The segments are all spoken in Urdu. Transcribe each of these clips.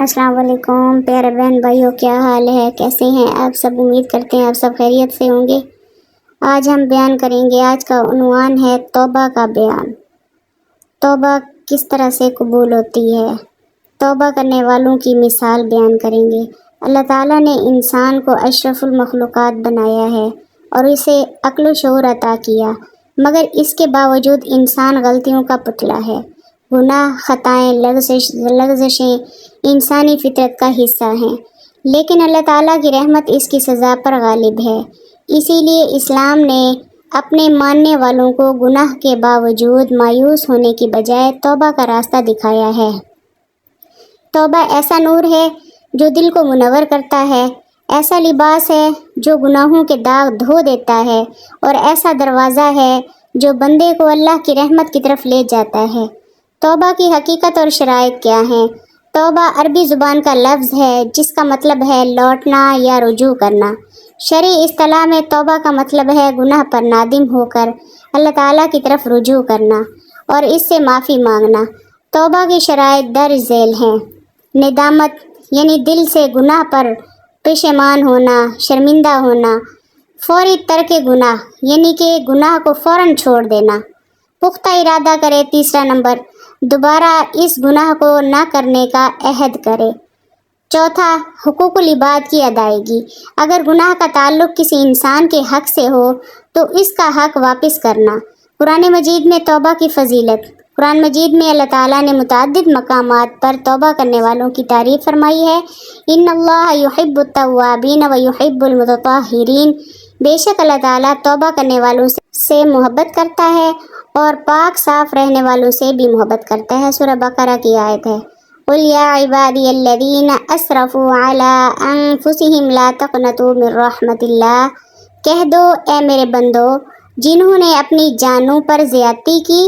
السلام علیکم پیارے بہن بھائیوں، کیا حال ہے؟ کیسے ہیں آپ سب؟ امید کرتے ہیں آپ سب خیریت سے ہوں گے۔ آج ہم بیان کریں گے، آج کا عنوان ہے توبہ کا بیان۔ توبہ کس طرح سے قبول ہوتی ہے؟ توبہ کرنے والوں کی مثال بیان کریں گے۔ اللہ تعالیٰ نے انسان کو اشرف المخلوقات بنایا ہے اور اسے عقل و شعور عطا کیا، مگر اس کے باوجود انسان غلطیوں کا پتلا ہے۔ گناہ، خطائیں، لغزشیں انسانی فطرت کا حصہ ہیں، لیکن اللہ تعالیٰ کی رحمت اس کی سزا پر غالب ہے۔ اسی لیے اسلام نے اپنے ماننے والوں کو گناہ کے باوجود مایوس ہونے کی بجائے توبہ کا راستہ دکھایا ہے۔ توبہ ایسا نور ہے جو دل کو منور کرتا ہے، ایسا لباس ہے جو گناہوں کے داغ دھو دیتا ہے، اور ایسا دروازہ ہے جو بندے کو اللہ کی رحمت کی طرف لے جاتا ہے۔ توبہ کی حقیقت اور شرائط کیا ہیں؟ توبہ عربی زبان کا لفظ ہے جس کا مطلب ہے لوٹنا یا رجوع کرنا۔ شرعی اصطلاح میں توبہ کا مطلب ہے گناہ پر نادم ہو کر اللہ تعالیٰ کی طرف رجوع کرنا اور اس سے معافی مانگنا۔ توبہ کی شرائط درج ذیل ہیں۔ ندامت یعنی دل سے گناہ پر پشیمان ہونا، شرمندہ ہونا۔ فوری ترک گناہ یعنی کہ گناہ کو فوراً چھوڑ دینا۔ پختہ ارادہ کرے۔ تیسرا نمبر، دوبارہ اس گناہ کو نہ کرنے کا عہد کرے۔ چوتھا، حقوق العباد کی ادائیگی۔ اگر گناہ کا تعلق کسی انسان کے حق سے ہو تو اس کا حق واپس کرنا۔ قرآن مجید میں توبہ کی فضیلت۔ قرآن مجید میں اللہ تعالیٰ نے متعدد مقامات پر توبہ کرنے والوں کی تعریف فرمائی ہے۔ ان اللہ یحب التوابین و یحب المتطہرین۔ بے شک اللہ تعالیٰ توبہ کرنے والوں سے محبت کرتا ہے اور پاک صاف رہنے والوں سے بھی محبت کرتا ہے۔ سورہ بقرہ کی آیت ہے۔ قل یا عبادی الذین اسرفوا علی انفسہم لا تقنطوا من رحمت اللہ۔ کہہ دو اے میرے بندو جنہوں نے اپنی جانوں پر زیادتی کی،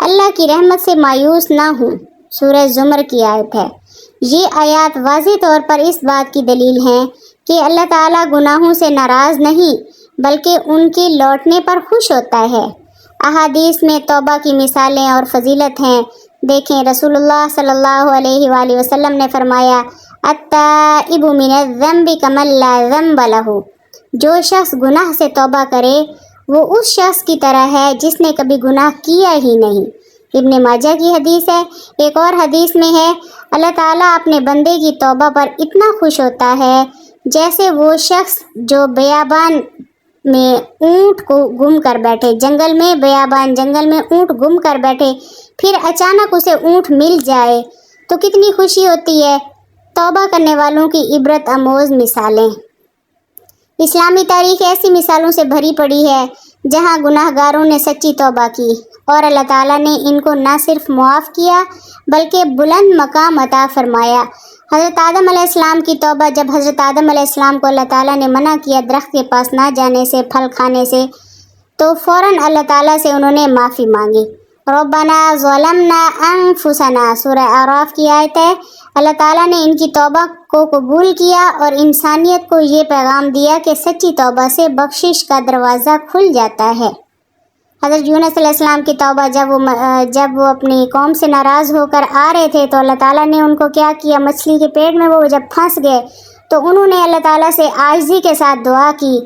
اللہ کی رحمت سے مایوس نہ ہوں۔ سورہ زمر کی آیت ہے۔ یہ آیات واضح طور پر اس بات کی دلیل ہیں کہ اللہ تعالیٰ گناہوں سے ناراض نہیں بلکہ ان کے لوٹنے پر خوش ہوتا ہے۔ احادیث میں توبہ کی مثالیں اور فضیلت ہیں۔ دیکھیں، رسول اللہ صلی اللہ علیہ وآلہ وسلم نے فرمایا، التائب من الذنب کمن لا ذنب لہ۔ جو شخص گناہ سے توبہ کرے وہ اس شخص کی طرح ہے جس نے کبھی گناہ کیا ہی نہیں۔ ابن ماجہ کی حدیث ہے۔ ایک اور حدیث میں ہے، اللہ تعالیٰ اپنے بندے کی توبہ پر اتنا خوش ہوتا ہے جیسے وہ شخص جو بیابان میں اونٹ کو گم کر بیٹھے، جنگل میں اونٹ گم کر بیٹھے، پھر اچانک اسے اونٹ مل جائے تو کتنی خوشی ہوتی ہے۔ توبہ کرنے والوں کی عبرت آموز مثالیں۔ اسلامی تاریخ ایسی مثالوں سے بھری پڑی ہے جہاں گناہ گاروں نے سچی توبہ کی اور اللہ تعالیٰ نے ان کو نہ صرف معاف کیا بلکہ بلند مقام عطا فرمایا۔ حضرت آدم علیہ السلام کی توبہ۔ جب حضرت آدم علیہ السلام کو اللہ تعالیٰ نے منع کیا درخت کے پاس نہ جانے سے، پھل کھانے سے، تو فوراً اللہ تعالیٰ سے انہوں نے معافی مانگی۔ ربنا ظلمنا انفسنا، سورہ اعراف کی آیت ہے۔ اللہ تعالیٰ نے ان کی توبہ کو قبول کیا اور انسانیت کو یہ پیغام دیا کہ سچی توبہ سے بخشش کا دروازہ کھل جاتا ہے۔ حضرت یونس علیہ السلام کی توبہ۔ جب وہ اپنی قوم سے ناراض ہو کر آ رہے تھے تو اللہ تعالیٰ نے ان کو کیا کیا؟ مچھلی کے پیٹ میں وہ جب پھنس گئے تو انہوں نے اللہ تعالیٰ سے عاجزی کے ساتھ دعا کی،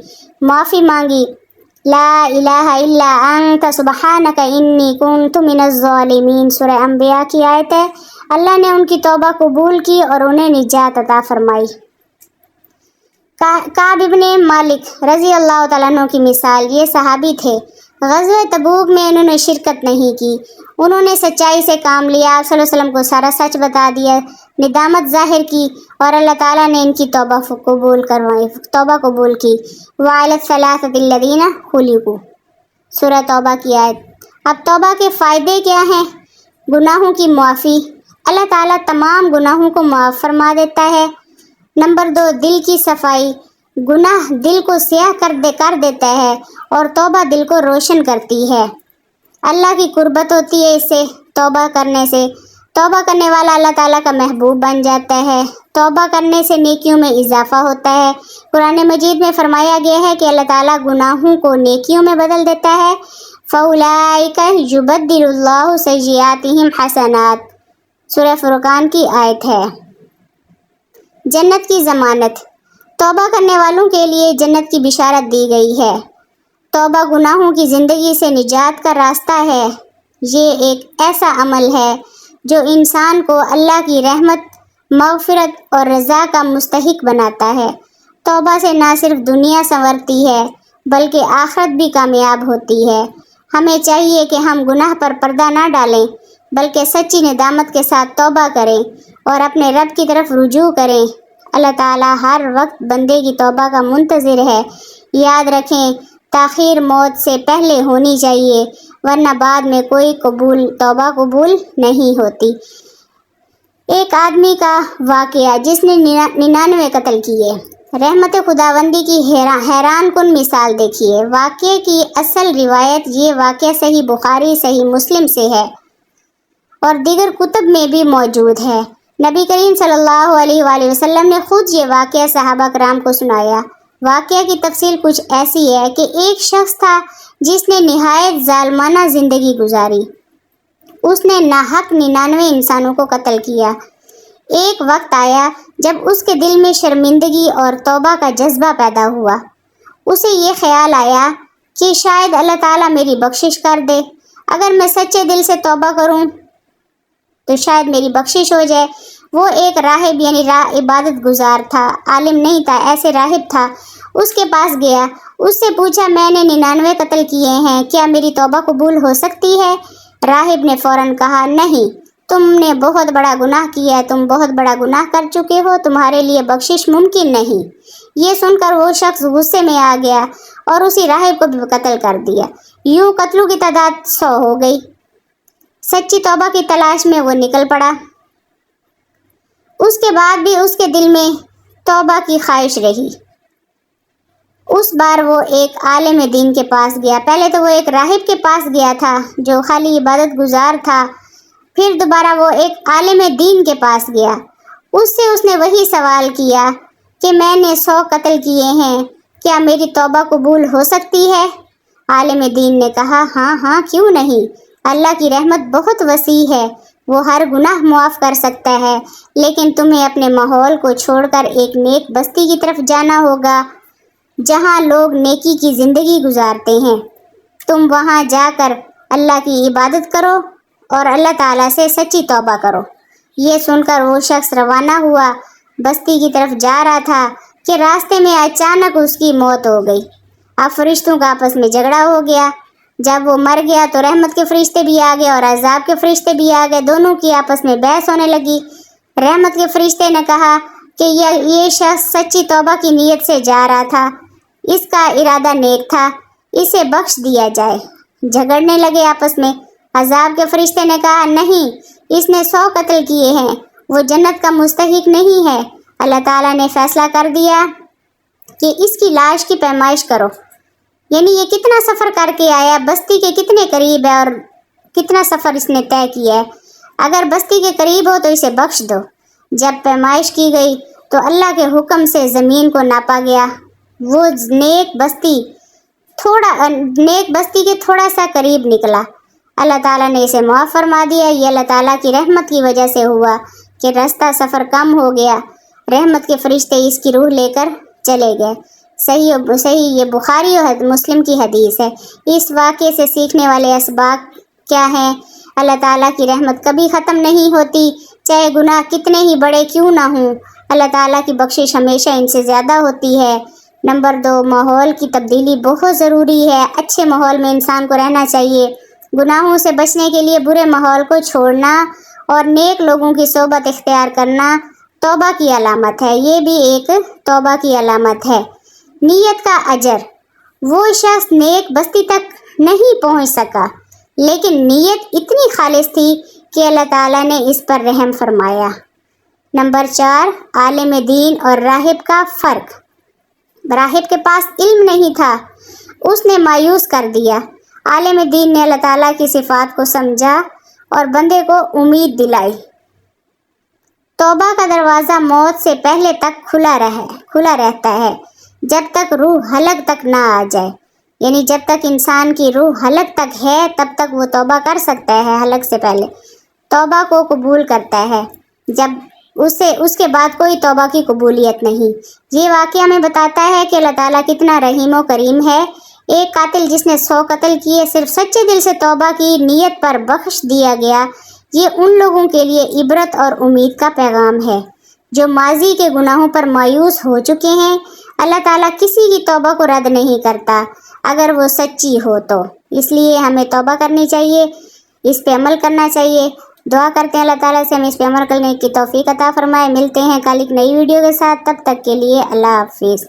معافی مانگی۔ لا الہ الا انت سبحانک انی کنت من الظالمین، سورہ انبیاء کی آیت ہے۔ اللہ نے ان کی توبہ قبول کی اور انہیں نجات عطا فرمائی۔ کعب ابن مالک رضی اللہ تعالیٰ عنہ کی مثال۔ یہ صحابی تھے۔ غزوہ تبوک میں انہوں نے شرکت نہیں کی۔ انہوں نے سچائی سے کام لیا، آپ صلی اللہ علیہ وسلم کو سارا سچ بتا دیا، ندامت ظاہر کی اور اللہ تعالیٰ نے ان کی توبہ قبول کی۔ وعلی الثلاثۃ الذین خلفوا، سورہ توبہ کی آیت۔ اب توبہ کے فائدے کیا ہیں؟ گناہوں کی معافی۔ اللہ تعالیٰ تمام گناہوں کو معاف فرما دیتا ہے۔ نمبر 2، دل کی صفائی۔ گناہ دل کو سیاہ کر دیتا ہے اور توبہ دل کو روشن کرتی ہے۔ اللہ کی قربت ہوتی ہے اس سے، توبہ کرنے سے۔ توبہ کرنے والا اللہ تعالیٰ کا محبوب بن جاتا ہے۔ توبہ کرنے سے نیکیوں میں اضافہ ہوتا ہے۔ قرآن مجید میں فرمایا گیا ہے کہ اللہ تعالیٰ گناہوں کو نیکیوں میں بدل دیتا ہے۔ فَأُولَٰئِکَ یُبَدِّلُ اللَّهُ سَیِّئَاتِہِمْ حَسَنَات، سورہ فرقان کی آیت ہے۔ جنت کی ضمانت۔ توبہ کرنے والوں کے لیے جنت کی بشارت دی گئی ہے۔ توبہ گناہوں کی زندگی سے نجات کا راستہ ہے۔ یہ ایک ایسا عمل ہے جو انسان کو اللہ کی رحمت، مغفرت اور رضا کا مستحق بناتا ہے۔ توبہ سے نہ صرف دنیا سنورتی ہے بلکہ آخرت بھی کامیاب ہوتی ہے۔ ہمیں چاہیے کہ ہم گناہ پر پردہ نہ ڈالیں بلکہ سچی ندامت کے ساتھ توبہ کریں اور اپنے رب کی طرف رجوع کریں۔ اللہ تعالیٰ ہر وقت بندے کی توبہ کا منتظر ہے۔ یاد رکھیں، تاخیر موت سے پہلے ہونی چاہیے ورنہ بعد میں کوئی توبہ قبول نہیں ہوتی۔ ایک آدمی کا واقعہ جس نے 99 قتل کیے۔ رحمت خداوندی کی حیران کن مثال دیکھیے۔ واقعے کی اصل روایت یہ واقعہ صحیح بخاری، صحیح مسلم سے ہے اور دیگر کتب میں بھی موجود ہے۔ نبی کریم صلی اللہ علیہ وآلہ وسلم نے خود یہ واقعہ صحابہ کرام کو سنایا۔ واقعہ کی تفصیل کچھ ایسی ہے کہ ایک شخص تھا جس نے نہایت ظالمانہ زندگی گزاری۔ اس نے ناحق 99 انسانوں کو قتل کیا۔ ایک وقت آیا جب اس کے دل میں شرمندگی اور توبہ کا جذبہ پیدا ہوا۔ اسے یہ خیال آیا کہ شاید اللہ تعالیٰ میری بخشش کر دے۔ اگر میں سچے دل سے توبہ کروں تو شاید میری بخشش ہو جائے۔ وہ ایک راہب یعنی عبادت گزار تھا، عالم نہیں تھا، ایسے راہب تھا۔ اس کے پاس گیا، اس سے پوچھا میں نے 99 قتل کیے ہیں، کیا میری توبہ قبول ہو سکتی ہے؟ راہب نے فوراً کہا نہیں، تم نے بہت بڑا گناہ کیا ہے، تم بہت بڑا گناہ کر چکے ہو، تمہارے لیے بخشش ممکن نہیں۔ یہ سن کر وہ شخص غصے میں آ گیا اور اسی راہب کو بھی قتل کر دیا۔ یوں قتلوں کی تعداد 100 ہو گئی۔ سچی توبہ کی تلاش میں وہ نکل پڑا۔ اس کے بعد بھی اس کے دل میں توبہ کی خواہش رہی۔ اس بار وہ ایک عالم دین کے پاس گیا۔ پہلے تو وہ ایک راہب کے پاس گیا تھا جو خالی عبادت گزار تھا، پھر دوبارہ وہ ایک عالم دین کے پاس گیا۔ اس نے وہی سوال کیا کہ میں نے 100 قتل کیے ہیں، کیا میری توبہ قبول ہو سکتی ہے؟ عالم دین نے کہا ہاں کیوں نہیں، اللہ کی رحمت بہت وسیع ہے، وہ ہر گناہ معاف کر سکتا ہے، لیکن تمہیں اپنے ماحول کو چھوڑ کر ایک نیک بستی کی طرف جانا ہوگا جہاں لوگ نیکی کی زندگی گزارتے ہیں۔ تم وہاں جا کر اللہ کی عبادت کرو اور اللہ تعالیٰ سے سچی توبہ کرو۔ یہ سن کر وہ شخص روانہ ہوا، بستی کی طرف جا رہا تھا کہ راستے میں اچانک اس کی موت ہو گئی۔ اب فرشتوں کا آپس میں جھگڑا ہو گیا۔ جب وہ مر گیا تو رحمت کے فرشتے بھی آ گئے اور عذاب کے فرشتے بھی آ گئے، دونوں کی آپس میں بحث ہونے لگی۔ رحمت کے فرشتے نے کہا کہ یہ شخص سچی توبہ کی نیت سے جا رہا تھا، اس کا ارادہ نیک تھا، اسے بخش دیا جائے۔ جھگڑنے لگے آپس میں۔ عذاب کے فرشتے نے کہا نہیں، اس نے 100 قتل کیے ہیں، وہ جنت کا مستحق نہیں ہے۔ اللہ تعالیٰ نے فیصلہ کر دیا کہ اس کی لاش کی پیمائش کرو، یعنی یہ کتنا سفر کر کے آیا، بستی کے کتنے قریب ہے اور کتنا سفر اس نے طے کیا ہے۔ اگر بستی کے قریب ہو تو اسے بخش دو۔ جب پیمائش کی گئی تو اللہ کے حکم سے زمین کو ناپا گیا۔ وہ نیک بستی کے تھوڑا سا قریب نکلا۔ اللہ تعالیٰ نے اسے معاف فرما دیا۔ یہ اللہ تعالیٰ کی رحمت کی وجہ سے ہوا کہ راستہ سفر کم ہو گیا۔ رحمت کے فرشتے اس کی روح لے کر چلے گئے۔ صحیح یہ بخاری اور مسلم کی حدیث ہے۔ اس واقعے سے سیکھنے والے اسباق کیا ہیں؟ اللہ تعالیٰ کی رحمت کبھی ختم نہیں ہوتی، چاہے گناہ کتنے ہی بڑے کیوں نہ ہوں۔ اللہ تعالیٰ کی بخشش ہمیشہ ان سے زیادہ ہوتی ہے۔ نمبر 2، ماحول کی تبدیلی بہت ضروری ہے۔ اچھے ماحول میں انسان کو رہنا چاہیے۔ گناہوں سے بچنے کے لیے برے ماحول کو چھوڑنا اور نیک لوگوں کی صحبت اختیار کرنا توبہ کی علامت ہے۔ یہ بھی ایک توبہ کی علامت ہے۔ نیت کا اجر۔ وہ شخص نیک بستی تک نہیں پہنچ سکا، لیکن نیت اتنی خالص تھی کہ اللہ تعالیٰ نے اس پر رحم فرمایا۔ نمبر 4، عالم دین اور راہب کا فرق۔ راہب کے پاس علم نہیں تھا، اس نے مایوس کر دیا۔ عالم دین نے اللہ تعالیٰ کی صفات کو سمجھا اور بندے کو امید دلائی۔ توبہ کا دروازہ موت سے پہلے تک کھلا رہتا ہے، جب تک روح حلق تک نہ آ جائے، یعنی جب تک انسان کی روح حلق تک ہے تب تک وہ توبہ کر سکتا ہے۔ حلق سے پہلے توبہ کو قبول کرتا ہے۔ جب اس کے بعد کوئی توبہ کی قبولیت نہیں۔ یہ واقعہ ہمیں بتاتا ہے کہ اللہ تعالیٰ کتنا رحیم و کریم ہے۔ ایک قاتل جس نے 100 قتل کیے صرف سچے دل سے توبہ کی نیت پر بخش دیا گیا۔ یہ ان لوگوں کے لیے عبرت اور امید کا پیغام ہے جو ماضی کے گناہوں پر مایوس ہو چکے ہیں۔ اللہ تعالیٰ کسی کی توبہ کو رد نہیں کرتا اگر وہ سچی ہو تو، اس لیے ہمیں توبہ کرنی چاہیے، اس پہ عمل کرنا چاہیے۔ دعا کرتے ہیں اللہ تعالیٰ سے ہمیں اس پہ عمل کرنے کی توفیق عطا فرمائے۔ ملتے ہیں کل ایک نئی ویڈیو کے ساتھ، تب تک کے لیے اللہ حافظ۔